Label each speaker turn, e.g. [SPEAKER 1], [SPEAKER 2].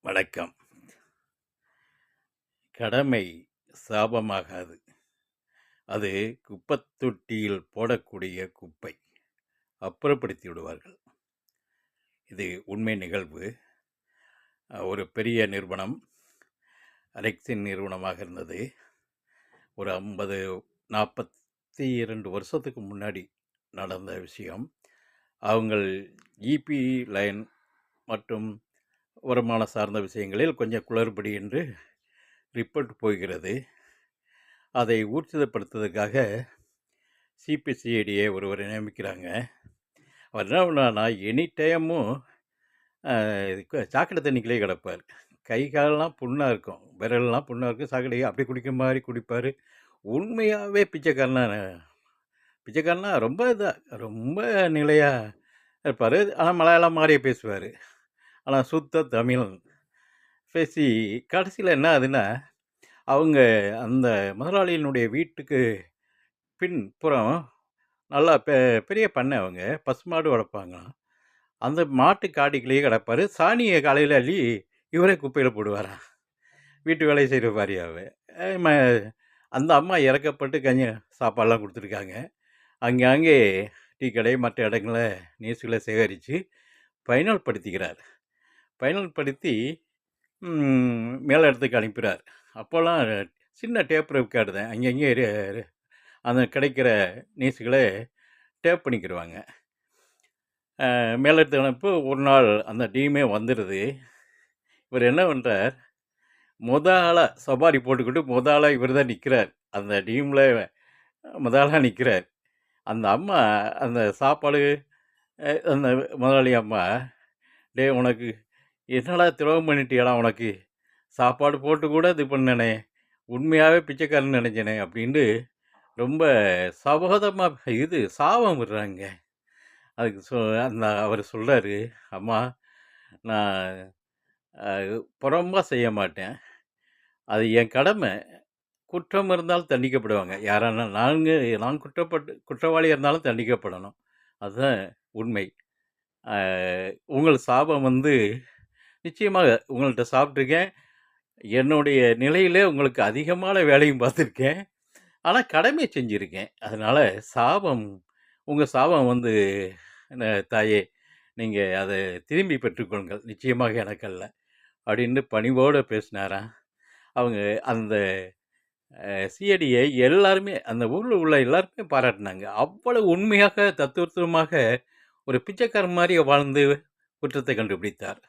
[SPEAKER 1] வணக்கம். கடமை சாபமாகாது. அது குப்பத் தொட்டியில் போடக்கூடிய குப்பை. அப்புறப்படுத்தி விடுவார்கள். இது உண்மை நிகழ்வு. ஒரு பெரிய நிறுவனம், ரெக்ஸின் நிறுவனமாக இருந்தது. ஒரு 50, 42 வருஷத்துக்கு முன்னாடி நடந்த விஷயம். அவங்கள் இபி லைன் மற்றும் வருமானம் சார்ந்த விஷயங்களில் கொஞ்சம் குளறுபடி என்று ரிப்போர்ட் போகிறது. அதை ஊர்ஜிதப்படுத்துவதற்காக சிபிசிஐடியை ஒருவரை நியமிக்கிறாங்க. அவர் என்ன பண்ணார்னா, எனி டைமும் சாக்கடை தண்ணிக்குள்ளே கிடப்பார். கை காலெல்லாம் புண்ணாக இருக்கும், விரலெல்லாம் புண்ணாக இருக்கும். சாக்கடை அப்படி குடிக்கிற மாதிரி குடிப்பார். உண்மையாகவே பிச்சைக்காரனா ரொம்ப ரொம்ப நிலையாக இருப்பார். ஆனால் மலையாளம் மாதிரியே பேசுவார். ஆனால் சுத்த தமிழ் பேசி கடைசியில் என்ன ஆகுதுன்னா, அவங்க அந்த முதலாளியினுடைய வீட்டுக்கு பின்புறம் நல்லா பெரிய பண்ணை. அவங்க பசுமாடு வளர்ப்பாங்களாம். அந்த மாட்டு காட்டிக்குள்ளேயே கிடப்பார். சாணியை காலையில் அள்ளி இவரே குப்பையில் போடுவாராம். வீட்டு வேலையை செய்கிற பாரியாவே. அந்த அம்மா இறக்கப்பட்டு சாப்பாடெலாம் கொடுத்துருக்காங்க. அங்கே டீ கடை மற்ற இடங்களை நியூஸ்களை சேகரித்து ஃபைனல் படுத்திக்கிறார். ஃபைனல் படுத்தி மேலே இடத்துக்கு அனுப்புகிறார். அப்போல்லாம் சின்ன டேப் ரெக்கார்டு தான். அங்கங்கே அந்த கிடைக்கிற நியூஸுகளை டேப் பண்ணிக்கிடுவாங்க. மேலிடத்து அனுப்பு. ஒரு நாள் அந்த டீமே வந்துடுது. இவர் என்ன பண்ணுறார், ஆளாக சவாரி போட்டுக்கிட்டு ஆளாக இவர் தான் நிற்கிறார். அந்த டீமில் ஆளாக நிற்கிறார். அந்த அம்மா அந்த சாப்பாடு அந்த முதலாளி அம்மா, டே உனக்கு என்னடா துரோகம் பண்ணிட்டியாடா, உனக்கு சாப்பாடு போட்டு கூட இது பண்ணனே, உண்மையாகவே பிச்சைக்காரன்னு நினைச்சனே அப்படின்ட்டு ரொம்ப சபோதமாக சாபம் விடுறாங்க. அதுக்கு அந்த அவர் சொல்கிறாரு, அம்மா நான் புறம்பாக செய்ய மாட்டேன், அது என் கடமை. குற்றம் இருந்தாலும் தண்டிக்கப்படுவாங்க. யாரானா நான் குற்றவாளியாக இருந்தாலும் தண்டிக்கப்படணும். அதுதான் உண்மை. உங்கள் சாபம் நிச்சயமாக உங்கள்கிட்ட சாப்பிட்ருக்கேன். என்னுடைய நிலையிலே உங்களுக்கு அதிகமான வேலையும் பார்த்துருக்கேன். ஆனால் கடமையை செஞ்சுருக்கேன். அதனால் உங்கள் சாபம் தாயே, நீங்கள் அதை திரும்பி பெற்றுக்கொள்ளுங்கள், நிச்சயமாக எனக்கு அல்ல அப்படின்னு பணிவோடு பேசினாராம். அவங்க அந்த சிஐடியை எல்லாருமே, அந்த ஊரில் உள்ள எல்லாருமே பாராட்டினாங்க. அவ்வளவு உண்மையாக தத்துவமாக ஒரு பிச்சைக்காரன் மாதிரி வாழ்ந்து குற்றத்தை கண்டுபிடித்தார்.